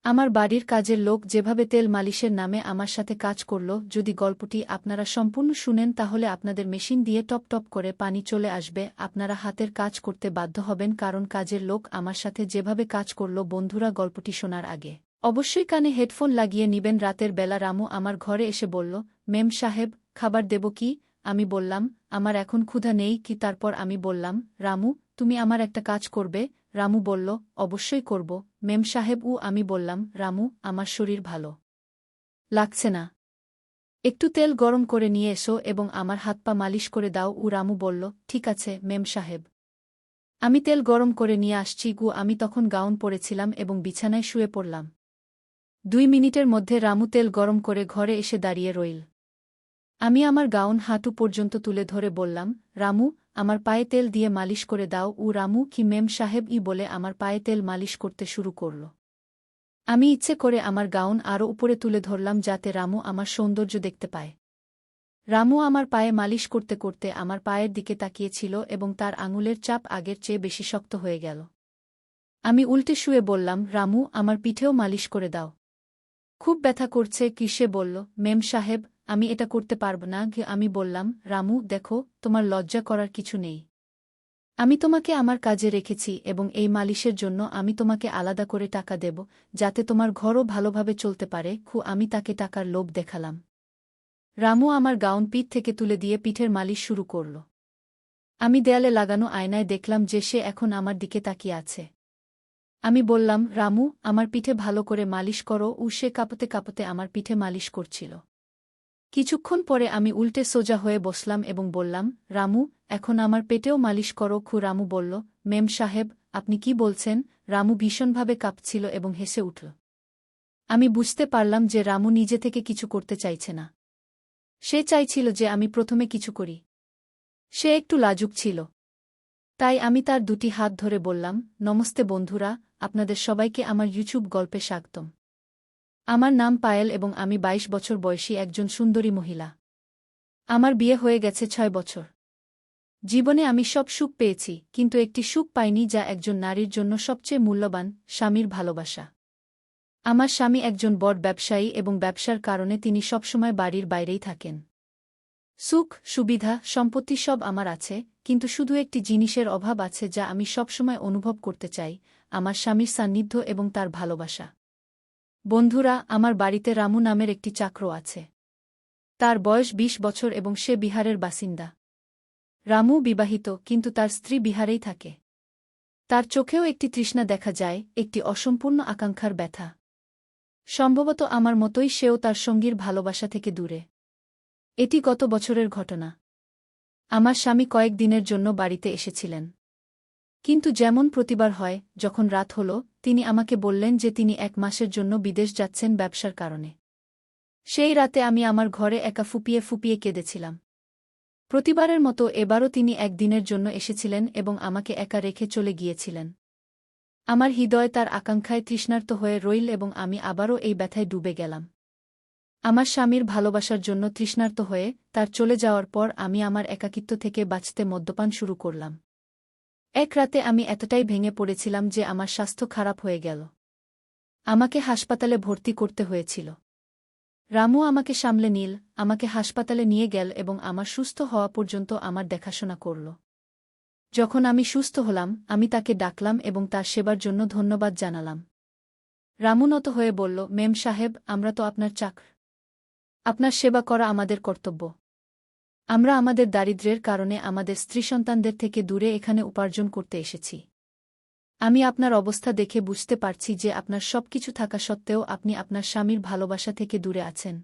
আমার বাড়ির কাজের লোক যেভাবে তেল মালিশের নামে আমার সাথে কাজ করল, যদি গল্পটি আপনারা সম্পূর্ণ শুনেন তাহলে আপনাদের মেশিন দিয়ে টপ টপ করে পানি চলে আসবে। আপনারা হাতের কাজ করতে বাধ্য হবেন, কারণ কাজের লোক আমার সাথে যেভাবে কাজ করল। বন্ধুরা, গল্পটি শোনার আগে অবশ্যই কানে হেডফোন লাগিয়ে নিবেন। রাতের বেলা রামু আমার ঘরে এসে বলল, মেম সাহেব, খাবার দেব কি? আমি বললাম, আমার এখন ক্ষুধা নেই কি। তারপর আমি বললাম, রামু, তুমি আমার একটা কাজ করবে? রামু বলল, অবশ্যই করব মেম সাহেব। আমি বললাম, রামু, আমার শরীর ভালো লাগছে না, একটু তেল গরম করে নিয়ে এসো এবং আমার হাত পা মালিশ করে দাও। রামু বলল, ঠিক আছে মেম সাহেব, আমি তেল গরম করে নিয়ে আসছি। আমি তখন গাউন পরেছিলাম এবং বিছানায় শুয়ে পড়লাম। 2 মিনিটের মধ্যে রামু তেল গরম করে ঘরে এসে দাঁড়িয়ে রইল। আমি আমার গাউন হাঁটু পর্যন্ত তুলে ধরে বললাম, রামু, আমার পায়ে তেল দিয়ে মালিশ করে দাও। রামু কি মেম সাহেব বলে আমার পায়ে তেল মালিশ করতে শুরু করল। আমি ইচ্ছে করে আমার গাউন আরও উপরে তুলে ধরলাম যাতে রামু আমার সৌন্দর্য দেখতে পায়। রামু আমার পায়ে মালিশ করতে করতে আমার পায়ের দিকে তাকিয়েছিল এবং তার আঙুলের চাপ আগের চেয়ে বেশি শক্ত হয়ে গেল। আমি উল্টে শুয়ে বললাম, রামু, আমার পিঠেও মালিশ করে দাও, খুব ব্যথা করছে কি। সে বলল, মেম সাহেব, আমি এটা করতে পারব না। আমি বললাম, রামু, দেখো, তোমার লজ্জা করার কিছু নেই। আমি তোমাকে আমার কাজে রেখেছি এবং এই মালিশের জন্য আমি তোমাকে আলাদা করে টাকা দেব, যাতে তোমার ঘরও ভালোভাবে চলতে পারে। আমি তাকে টাকার লোভ দেখালাম। রামু আমার গাউন পিঠ থেকে তুলে দিয়ে পিঠের মালিশ শুরু করল। আমি দেয়ালে লাগানো আয়নায় দেখলাম যে সে এখন আমার দিকে তাকিয়ে আছে। আমি বললাম, রামু, আমার পিঠে ভালো করে মালিশ করো। সে কাঁপতে কাঁপতে আমার পিঠে মালিশ করছিল। কিছুক্ষণ পরে আমি উল্টে সোজা হয়ে বসলাম এবং বললাম, রামু, এখন আমার পেটেও মালিশ করো। রামু বলল, মেম সাহেব, আপনি কি বলছেন? রামু ভীষণভাবে কাঁপছিল এবং হেসে উঠল। আমি বুঝতে পারলাম যে রামু নিজে থেকে কিছু করতে চাইছে না। সে চাইছিল যে আমি প্রথমে কিছু করি। সে একটু লাজুক ছিল। তাই আমি তার 2টি হাত ধরে বললাম, নমস্তে বন্ধুরা, আপনাদের সবাইকে আমার ইউটিউব গল্পে স্বাগতম। আমার নাম পায়েল এবং আমি 22 বছর বয়সী একজন সুন্দরী মহিলা। আমার বিয়ে হয়ে গেছে 6 বছর। জীবনে আমি সব সুখ পেয়েছি, কিন্তু একটি সুখ পাইনি যা একজন নারীর জন্য সবচেয়ে মূল্যবান, স্বামীর ভালোবাসা। আমার স্বামী একজন বড় ব্যবসায়ী এবং ব্যবসার কারণে তিনি সবসময় বাড়ির বাইরেই থাকেন। সুখ, সুবিধা, সম্পত্তি সব আমার আছে, কিন্তু শুধু একটি জিনিসের অভাব আছে যা আমি সবসময় অনুভব করতে চাই, আমার স্বামীর সান্নিধ্য এবং তার ভালোবাসা। বন্ধুরা, আমার বাড়িতে রামু নামের একটি চাকর আছে। তার বয়স 20 বছর এবং সে বিহারের বাসিন্দা। রামু বিবাহিত, কিন্তু তার স্ত্রী বিহারেই থাকে। তার চোখেও একটি তৃষ্ণা দেখা যায়, একটি অসম্পূর্ণ আকাঙ্ক্ষার ব্যথা। সম্ভবত আমার মতোই সেও তার সঙ্গীর ভালোবাসা থেকে দূরে। এটি গত বছরের ঘটনা। আমার স্বামী কয়েক দিনের জন্য বাড়িতে এসেছিলেন। কিন্তু যেমন প্রতিবার হয়, যখন রাত হল, তিনি আমাকে বললেন যে তিনি 1 মাসের জন্য বিদেশ যাচ্ছেন ব্যবসার কারণে। সেই রাতে আমি আমার ঘরে একা ফুপিয়ে ফুপিয়ে কেঁদেছিলাম। প্রতিবারের মতো এবারও তিনি 1 দিনের জন্য এসেছিলেন এবং আমাকে একা রেখে চলে গিয়েছিলেন। আমার হৃদয় তার আকাঙ্ক্ষায় তৃষ্ণার্ত হয়ে রইল এবং আমি আবারও এই ব্যথায় ডুবে গেলাম। আমার স্বামীর ভালোবাসার জন্য তৃষ্ণার্ত হয়ে, তার চলে যাওয়ার পর আমি আমার একাকিত্ব থেকে বাঁচতে মদ্যপান শুরু করলাম। এক রাতে আমি এতটাই ভেঙে পড়েছিলাম যে আমার স্বাস্থ্য খারাপ হয়ে গেল। আমাকে হাসপাতালে ভর্তি করতে হয়েছিল। রামু আমাকে সামলে নিল, আমাকে হাসপাতালে নিয়ে গেল এবং আমার সুস্থ হওয়া পর্যন্ত আমার দেখাশোনা করল। যখন আমি সুস্থ হলাম, আমি তাকে ডাকলাম এবং তার সেবার জন্য ধন্যবাদ জানালাম। রামু নত হয়ে বলল, মেম সাহেব, আমরা তো আপনার চাকর। আপনার সেবা করা আমাদের কর্তব্য। আমরা আমাদের দারিদ্র্যের কারণে আমাদের স্ত্রী সন্তানদের থেকে দূরে এখানে উপার্জন করতে এসেছি। আমি আপনার অবস্থা দেখে বুঝতে পারছি যে আপনার সবকিছু থাকা সত্ত্বেও আপনি আপনার স্বামীর ভালোবাসা থেকে দূরে আছেন।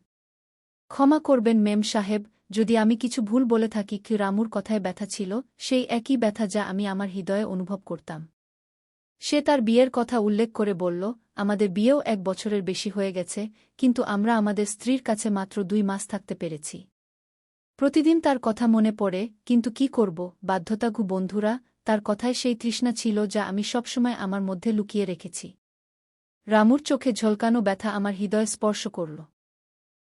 ক্ষমা করবেন মেম সাহেব, যদি আমি কিছু ভুল বলে থাকি। রামুর কথায় ব্যথা ছিল, সেই একই ব্যথা যা আমি আমার হৃদয়ে অনুভব করতাম। সে তার বিয়ের কথা উল্লেখ করে বলল, আমাদের বিয়েও 1 বছরের বেশি হয়ে গেছে, কিন্তু আমরা আমাদের স্ত্রীর কাছে মাত্র 2 মাস থাকতে পেরেছি। প্রতিদিন তার কথা মনে পড়ে, কিন্তু কি করব, বাধ্যতা। বন্ধুরা, তার কথায় সেই তৃষ্ণা ছিল যা আমি সবসময় আমার মধ্যে লুকিয়ে রেখেছি। রামুর চোখে ঝলকানো ব্যথা আমার হৃদয় স্পর্শ করল।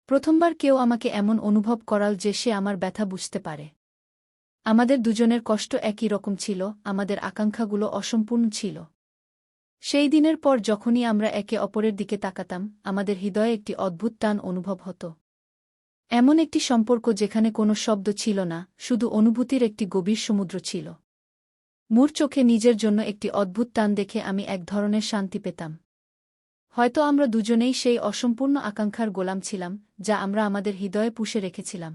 প্রথমবার কেউ আমাকে এমন অনুভব করাল যে সে আমার ব্যথা বুঝতে পারে। আমাদের দুজনের কষ্ট একই রকম ছিল, আমাদের আকাঙ্ক্ষাগুলো অসম্পূর্ণ ছিল। সেই দিনের পর যখনই আমরা একে অপরের দিকে তাকাতাম আমাদের হৃদয়ে একটি অদ্ভুত টান অনুভব হতো। এমন একটি সম্পর্ক যেখানে কোনো শব্দ ছিল না, শুধু অনুভূতির একটি গভীর সমুদ্র ছিল। মোর চোখে নিজের জন্য একটি অদ্ভুত টান দেখে আমি এক ধরনের শান্তি পেতাম। হয়তো আমরা দুজনেই সেই অসম্পূর্ণ আকাঙ্ক্ষার গোলাম ছিলাম যা আমরা আমাদের হৃদয়ে পুষে রেখেছিলাম।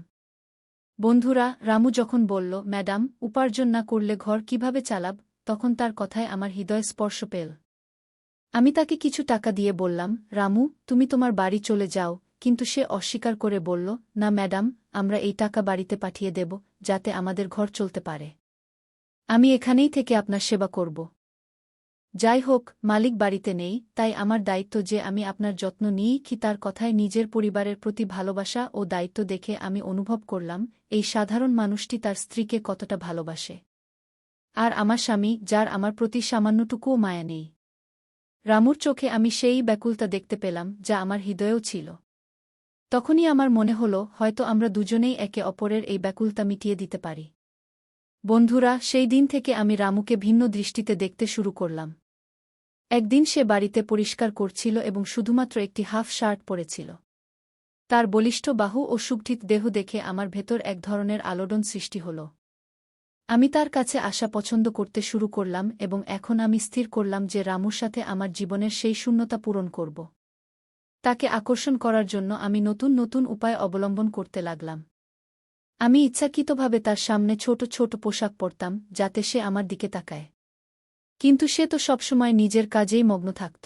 বন্ধুরা, রামু যখন বলল, ম্যাডাম, উপার্জন না করলে ঘর কিভাবে চালাব, তখন তার কথায় আমার হৃদয় স্পর্শ পেল। আমি তাকে কিছু টাকা দিয়ে বললাম, রামু, তুমি তোমার বাড়ি চলে যাও, কিন্তু সে অস্বীকার করে বলল, না ম্যাডাম, আমরা এই টাকা বাড়িতে পাঠিয়ে দেব, যাতে আমাদের ঘর চলতে পারে। আমি এখানেই থেকে আপনার সেবা করব। যাই হোক, মালিক বাড়িতে নেই, তাই আমার দায়িত্ব যে আমি আপনার যত্ন নিই কি। তার কথায় নিজের পরিবারের প্রতি ভালোবাসা ও দায়িত্ব দেখে আমি অনুভব করলাম এই সাধারণ মানুষটি তার স্ত্রীকে কতটা ভালোবাসে। আর আমার স্বামী, যার আমার প্রতি সামান্যটুকুও মায়া নেই। রামুর চোখে আমি সেই ব্যাকুলতা দেখতে পেলাম যা আমার হৃদয়েও ছিল। তখনই আমার মনে হল হয়তো আমরা দুজনেই একে অপরের এই ব্যাকুলতা মিটিয়ে দিতে পারি। বন্ধুরা, সেই দিন থেকে আমি রামুকে ভিন্ন দৃষ্টিতে দেখতে শুরু করলাম। একদিন সে বাড়িতে পরিষ্কার করছিল এবং শুধুমাত্র একটি হাফ শার্ট পরেছিল। তার বলিষ্ঠ বাহু ও সুগঠিত দেহ দেখে আমার ভেতর এক ধরনের আলোড়ন সৃষ্টি হল। আমি তার কাছে আসা পছন্দ করতে শুরু করলাম এবং এখন আমি স্থির করলাম যে রামুর সাথে আমার জীবনের সেই শূন্যতা পূরণ করব। তাকে আকর্ষণ করার জন্য আমি নতুন নতুন উপায় অবলম্বন করতে লাগলাম। আমি ইচ্ছাকৃতভাবে তার সামনে ছোট ছোট পোশাক পরতাম যাতে সে আমার দিকে তাকায়। কিন্তু সে তো সবসময় নিজের কাজেই মগ্ন থাকত।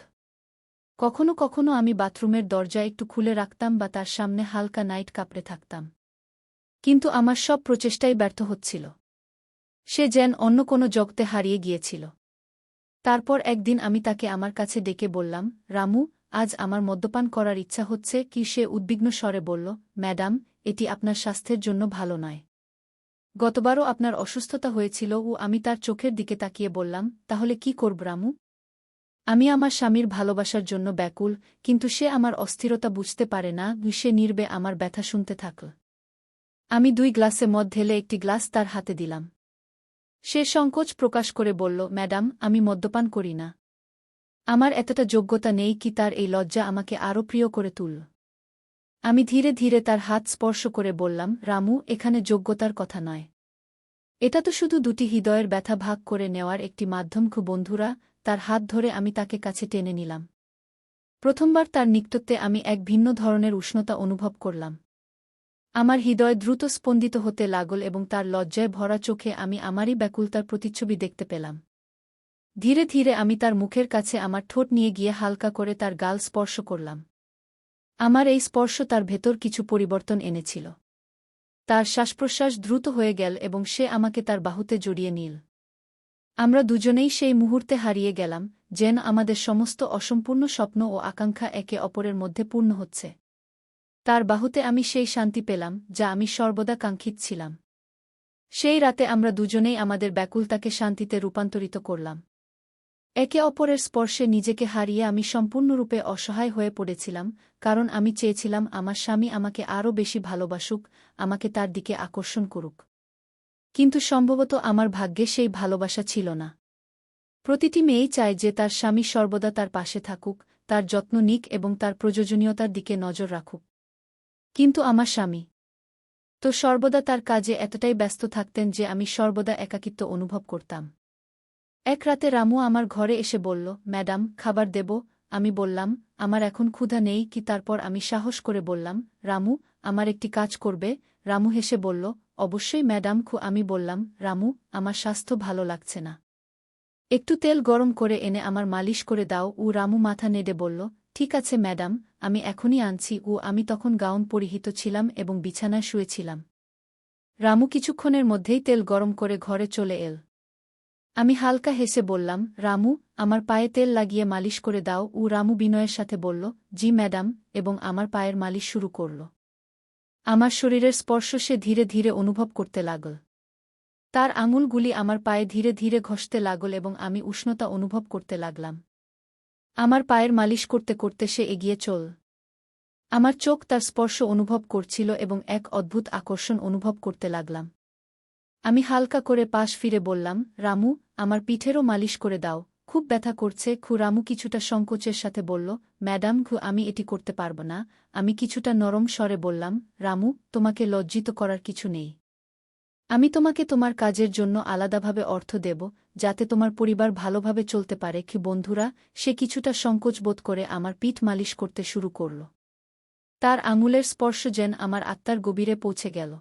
কখনো কখনো আমি বাথরুমের দরজা একটু খুলে রাখতাম বা তার সামনে হালকা নাইট কাপড়ে থাকতাম। কিন্তু আমার সব প্রচেষ্টাই ব্যর্থ হচ্ছিল। সে যেন অন্য কোনো জগতে হারিয়ে গিয়েছিল। তারপর একদিন আমি তাকে আমার কাছে ডেকে বললাম, রামু, আজ আমার মদ্যপান করার ইচ্ছা হচ্ছে কি। সে উদ্বিগ্ন স্বরে বলল, ম্যাডাম, এটি আপনার স্বাস্থ্যের জন্য ভালো নয়। গতবারও আপনার অসুস্থতা হয়েছিল। ও আমি তার চোখের দিকে তাকিয়ে বললাম, তাহলে কি করব রামু? আমি আমার স্বামীর ভালোবাসার জন্য ব্যাকুল, কিন্তু সে আমার অস্থিরতা বুঝতে পারে না। সে নীরবে আমার ব্যথা শুনতে থাকল। আমি 2 গ্লাসে মদ ঢেলে একটি গ্লাস তার হাতে দিলাম। সে সংকোচ প্রকাশ করে বলল, ম্যাডাম, আমি মদ্যপান করি না। আমার এতটা যোগ্যতা নেই কি। তার এই লজ্জা আমাকে আরও প্রিয় করে তুলল। আমি ধীরে ধীরে তার হাত স্পর্শ করে বললাম, রামু, এখানে যোগ্যতার কথা নয়। এটা তো শুধু দুটি হৃদয়ের ব্যথা ভাগ করে নেওয়ার একটি মাধ্যম। বন্ধুরা, তার হাত ধরে আমি তাকে কাছে টেনে নিলাম। প্রথমবার তার নিকটত্বে আমি এক ভিন্ন ধরনের উষ্ণতা অনুভব করলাম। আমার হৃদয় দ্রুত স্পন্দিত হতে লাগল এবং তার লজ্জায় ভরা চোখে আমি আমারই ব্যাকুলতার প্রতিচ্ছবি দেখতে পেলাম। ধীরে ধীরে আমি তার মুখের কাছে আমার ঠোঁট নিয়ে গিয়ে হালকা করে তার গাল স্পর্শ করলাম। আমার এই স্পর্শ তার ভেতর কিছু পরিবর্তন এনেছিল। তার শ্বাসপ্রশ্বাস দ্রুত হয়ে গেল এবং সে আমাকে তার বাহুতে জড়িয়ে নিল। আমরা দুজনেই সেই মুহূর্তে হারিয়ে গেলাম, যেন আমাদের সমস্ত অসম্পূর্ণ স্বপ্ন ও আকাঙ্ক্ষা একে অপরের মধ্যে পূর্ণ হচ্ছে। তার বাহুতে আমি সেই শান্তি পেলাম যা আমি সর্বদা কাঙ্ক্ষিত ছিলাম। সেই রাতে আমরা দুজনেই আমাদের ব্যাকুলতাকে শান্তিতে রূপান্তরিত করলাম। একে অপরের স্পর্শে নিজেকে হারিয়ে আমি সম্পূর্ণরূপে অসহায় হয়ে পড়েছিলাম, কারণ আমি চেয়েছিলাম আমার স্বামী আমাকে আরও বেশি ভালোবাসুক, আমাকে তার দিকে আকর্ষণ করুক। কিন্তু সম্ভবত আমার ভাগ্যে সেই ভালোবাসা ছিল না। প্রতিটি মেয়েই চায় যে তার স্বামী সর্বদা তার পাশে থাকুক, তার যত্ন নিক এবং তার প্রয়োজনীয়তার দিকে নজর রাখুক। কিন্তু আমার স্বামী তো সর্বদা তার কাজে এতটাই ব্যস্ত থাকতেন যে আমি সর্বদা একাকিত্ব অনুভব করতাম। এক রাতে রামু আমার ঘরে এসে বলল, ম্যাডাম, খাবার দেব? আমি বললাম, আমার এখন ক্ষুধা নেই কি। তারপর আমি সাহস করে বললাম, রামু, আমার একটি কাজ করবে? রামু হেসে বলল, অবশ্যই ম্যাডাম। আমি বললাম, রামু, আমার স্বাস্থ্য ভালো লাগছে না। একটু তেল গরম করে এনে আমার মালিশ করে দাও। রামু মাথা নেড়ে বলল, ঠিক আছে ম্যাডাম, আমি এখনই আনছি। আমি তখন গাউন পরিহিত ছিলাম এবং বিছানায় শুয়েছিলাম। রামু কিছুক্ষণের মধ্যেই তেল গরম করে ঘরে চলে এল। আমি হালকা হেসে বললাম, রামু, আমার পায়ে তেল লাগিয়ে মালিশ করে দাও। রামু বিনয়ের সাথে বলল, জি ম্যাডাম, এবং আমার পায়ের মালিশ শুরু করল। আমার শরীরের স্পর্শ সে ধীরে ধীরে অনুভব করতে লাগল। তার আঙুলগুলি আমার পায়ে ধীরে ধীরে ঘষতে লাগল এবং আমি উষ্ণতা অনুভব করতে লাগলাম। আমার পায়ের মালিশ করতে করতে সে এগিয়ে চল। আমার চোখ তার স্পর্শ অনুভব করছিল এবং এক অদ্ভুত আকর্ষণ অনুভব করতে লাগলাম। আমি হালকা করে পাশ ফিরে বললাম, রামু, আমার পিঠেরও মালিশ করে দাও। খুব ব্যথা করছে। রামু কিছুটা সংকোচের সাথে বলল, ম্যাডাম আমি এটি করতে পারব না। আমি কিছুটা নরম স্বরে বললাম, রামু, তোমাকে লজ্জিত করার কিছু নেই। আমি তোমাকে তোমার কাজের জন্য আলাদাভাবে অর্থ দেব, যাতে তোমার পরিবার ভালোভাবে চলতে পারে। বন্ধুরা, সে কিছুটা সংকোচ বোধ করে আমার পিঠ মালিশ করতে শুরু করল। তার আঙুলের স্পর্শ যেন আমার আত্মার গভীরে পৌঁছে গেল।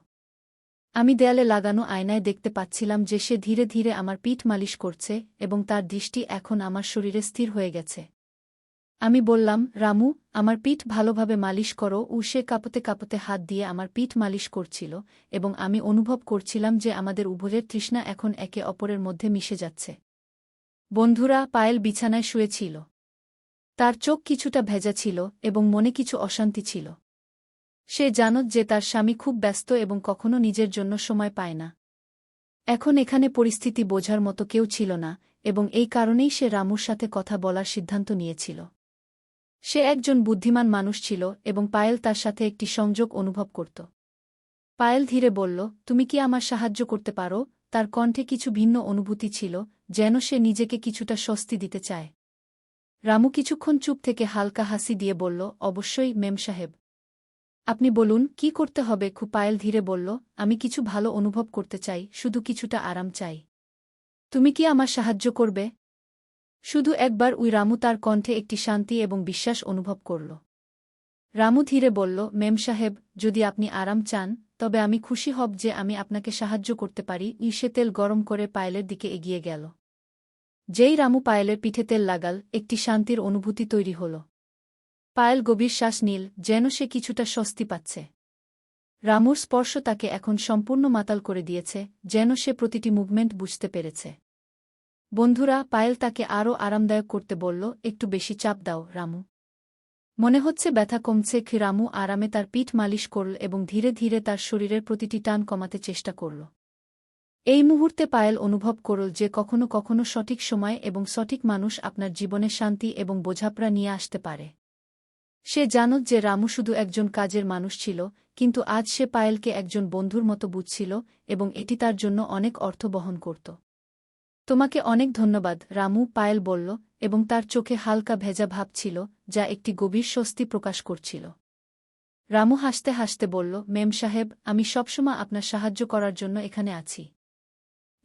আমি দেয়ালে লাগানো আয়নায় দেখতে পাচ্ছিলাম যে সে ধীরে ধীরে আমার পিঠ মালিশ করছে এবং তার দৃষ্টি এখন আমার শরীরে স্থির হয়ে গেছে। আমি বললাম, রামু, আমার পিঠ ভালোভাবে মালিশ করো। সে কাঁপতে কাঁপতে হাত দিয়ে আমার পিঠ মালিশ করছিল এবং আমি অনুভব করছিলাম যে আমাদের উভয়ের তৃষ্ণা এখন একে অপরের মধ্যে মিশে যাচ্ছে। বন্ধুরা, পায়েল বিছানায় শুয়েছিল। তার চোখ কিছুটা ভেজা ছিল এবং মনে কিছু অশান্তি ছিল। সে জানত যে তার স্বামী খুব ব্যস্ত এবং কখনো নিজের জন্য সময় পায় না। এখন এখানে পরিস্থিতি বোঝার মতো কেউ ছিল না এবং এই কারণেই সে রামুর সাথে কথা বলার সিদ্ধান্ত নিয়েছিল। সে একজন বুদ্ধিমান মানুষ ছিল এবং পায়েল তার সাথে একটি সংযোগ অনুভব করত। পায়েল ধীরে বলল, তুমি কি আমার সাহায্য করতে পারো? তার কণ্ঠে কিছু ভিন্ন অনুভূতি ছিল, যেন সে নিজেকে কিছুটা স্বস্তি দিতে চায়। রামু কিছুক্ষণ চুপ থেকে হালকা হাসি দিয়ে বলল, অবশ্যই মেম সাহেব। আপনি বলুন, কি করতে হবে? পায়েল ধীরে বলল, আমি কিছু ভালো অনুভব করতে চাই, শুধু কিছুটা আরাম চাই। তুমি কি আমার সাহায্য করবে? শুধু একবার। রামু তার কণ্ঠে একটি শান্তি এবং বিশ্বাস অনুভব করল। রামু ধীরে বলল, মেম সাহেব, যদি আপনি আরাম চান, তবে আমি খুশি হব যে আমি আপনাকে সাহায্য করতে পারি। সে তেল গরম করে পায়েলের দিকে এগিয়ে গেল। যেই রামু পায়েলের পিঠে তেল লাগাল, একটি শান্তির অনুভূতি তৈরি হল। পায়েল গভীর শ্বাস নিল, যেন সে কিছুটা স্বস্তি পাচ্ছে। রামুর স্পর্শ তাকে এখন সম্পূর্ণ মাতাল করে দিয়েছে, যেন সে প্রতিটি মুভমেন্ট বুঝতে পেরেছে। বন্ধুরা, পায়েল তাকে আরও আরামদায়ক করতে বলল, একটু বেশি চাপ দাও, রামু। মনে হচ্ছে ব্যথা কমছে। রামু আরামে তার পিঠ মালিশ করল এবং ধীরে ধীরে তার শরীরের প্রতিটি টান কমাতে চেষ্টা করল। এই মুহূর্তে পায়েল অনুভব করল যে কখনো কখনো সঠিক সময় এবং সঠিক মানুষ আপনার জীবনে শান্তি এবং বোঝাপড়া নিয়ে আসতে পারে। সে জানত যে রামু শুধু একজন কাজের মানুষ ছিল, কিন্তু আজ সে পায়েলকে একজন বন্ধুর মতো বুঝছিল এবং এটি তার জন্য অনেক অর্থ বহন করত। তোমাকে অনেক ধন্যবাদ, রামু, পায়েল বলল এবং তার চোখে হালকা ভেজা ভাব ছিল, যা একটি গভীর স্বস্তি প্রকাশ করছিল। রামু হাসতে হাসতে বলল, মেম সাহেব, আমি সবসময় আপনার সাহায্য করার জন্য এখানে আছি।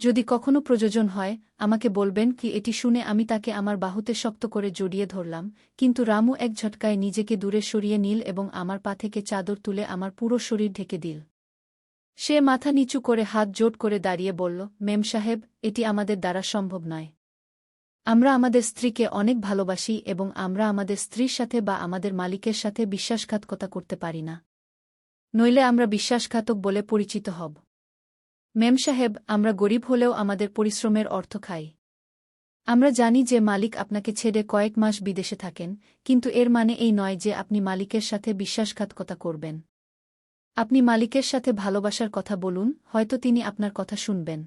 যদি কখনো প্রয়োজন হয়, আমাকে বলবেন। এটি শুনে আমি তাকে আমার বাহুতে শক্ত করে জড়িয়ে ধরলাম, কিন্তু রামু এক ঝটকায় নিজেকে দূরে সরিয়ে নিল এবং আমার পা থেকে চাদর তুলে আমার পুরো শরীর ঢেকে দিল। সে মাথা নিচু করে হাত জোট করে দাঁড়িয়ে বলল, মেম সাহেব, এটি আমাদের দ্বারা সম্ভব নয়। আমরা আমাদের স্ত্রীকে অনেক ভালোবাসি এবং আমরা আমাদের স্ত্রীর সাথে বা আমাদের মালিকের সাথে বিশ্বাসঘাতকতা করতে পারি না। নইলে আমরা বিশ্বাসঘাতক বলে পরিচিত হব। মেম সাহেব, আমরা গরিব হলেও আমাদের পরিশ্রমের অর্থ খাই। আমরা জানি যে মালিক আপনাকে ছেড়ে কয়েক মাস বিদেশে থাকেন, কিন্তু এর মানে এই নয় যে আপনি মালিকের সাথে বিশ্বাসঘাতকতা করবেন। আপনি মালিকের সাথে ভালোবাসার কথা বলুন, হয়তো তিনি আপনার কথা শুনবেন।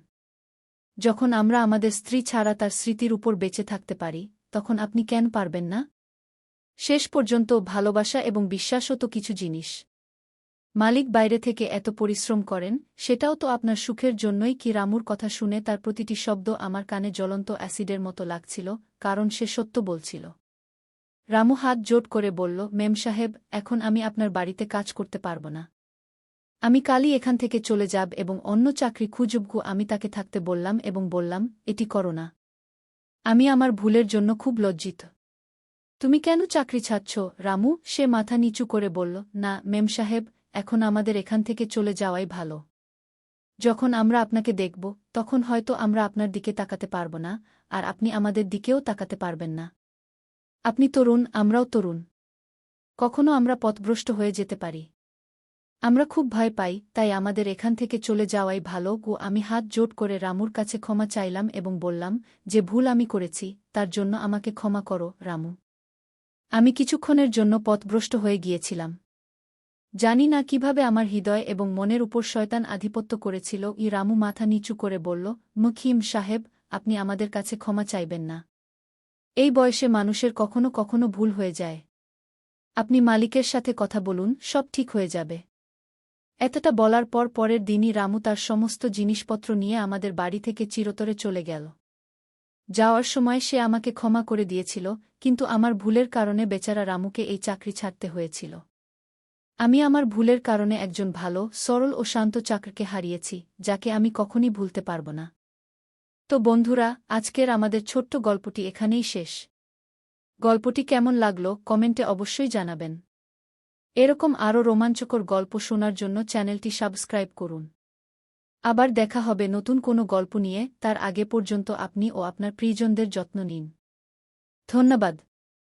যখন আমরা আমাদের স্ত্রী ছাড়া তার স্মৃতির উপর বেঁচে থাকতে পারি, তখন আপনি কেন পারবেন না? শেষ পর্যন্ত ভালোবাসা এবং বিশ্বাসও তো কিছু জিনিস। মালিক বাইরে থেকে এত পরিশ্রম করেন, সেটাও তো আপনার সুখের জন্যই। রামুর কথা শুনে তার প্রতিটি শব্দ আমার কানে জ্বলন্ত অ্যাসিডের মতো লাগছিল, কারণ সে সত্য বলছিল। রামু হাত জোট করে বলল, মেম সাহেব, এখন আমি আপনার বাড়িতে কাজ করতে পারব না। আমি কালই এখান থেকে চলে যাব এবং অন্য চাকরি খুঁজব। আমি তাকে থাকতে বললাম এবং বললাম, এটি করো না। আমি আমার ভুলের জন্য খুব লজ্জিত। তুমি কেন চাকরি ছাড়ছ, রামু? সে মাথা নিচু করে বলল, না মেম সাহেব, এখন আমাদের এখান থেকে চলে যাওয়াই ভালো। যখন আমরা আপনাকে দেখব, তখন হয়তো আমরা আপনার দিকে তাকাতে পারব না, আর আপনি আমাদের দিকেও তাকাতে পারবেন না। আপনি তরুণ, আমরাও তরুণ। কখনো আমরা পথভ্রষ্ট হয়ে যেতে পারি। আমরা খুব ভয় পাই, তাই আমাদের এখান থেকে চলে যাওয়াই ভালো। আমি হাত জোট করে রামুর কাছে ক্ষমা চাইলাম এবং বললাম, যে ভুল আমি করেছি, তার জন্য আমাকে ক্ষমা করো, রামু। আমি কিছুক্ষণের জন্য পথভ্রষ্ট হয়ে গিয়েছিলাম। জানি না কিভাবে আমার হৃদয় এবং মনের উপর শয়তান আধিপত্য করেছিল। রামু মাথা নিচু করে বলল, মুখিম সাহেব, আপনি আমাদের কাছে ক্ষমা চাইবেন না। এই বয়সে মানুষের কখনো কখনো ভুল হয়ে যায়। আপনি মালিকের সাথে কথা বলুন, সব ঠিক হয়ে যাবে। এতটা বলার পর পরের দিনই রামু তার সমস্ত জিনিসপত্র নিয়ে আমাদের বাড়ি থেকে চিরতরে চলে গেল। যাওয়ার সময় সে আমাকে ক্ষমা করে দিয়েছিল, কিন্তু আমার ভুলের কারণে বেচারা রামুকে এই চাকরি ছাড়তে হয়েছিল। আমি আমার ভুলের কারণে একজন ভালো, সরল ও শান্ত চাকরকে হারিয়েছি, যাকে আমি কখনই ভুলতে পারব না। তো বন্ধুরা, আজকের আমাদের ছোট্ট গল্পটি এখানেই শেষ। গল্পটি কেমন লাগলো কমেন্টে অবশ্যই জানাবেন। এরকম আরও রোমাঞ্চকর গল্প শোনার জন্য চ্যানেলটি সাবস্ক্রাইব করুন। আবার দেখা হবে নতুন কোনো গল্প নিয়ে, তার আগে পর্যন্ত আপনি ও আপনার প্রিয়জনদের যত্ন নিন। ধন্যবাদ।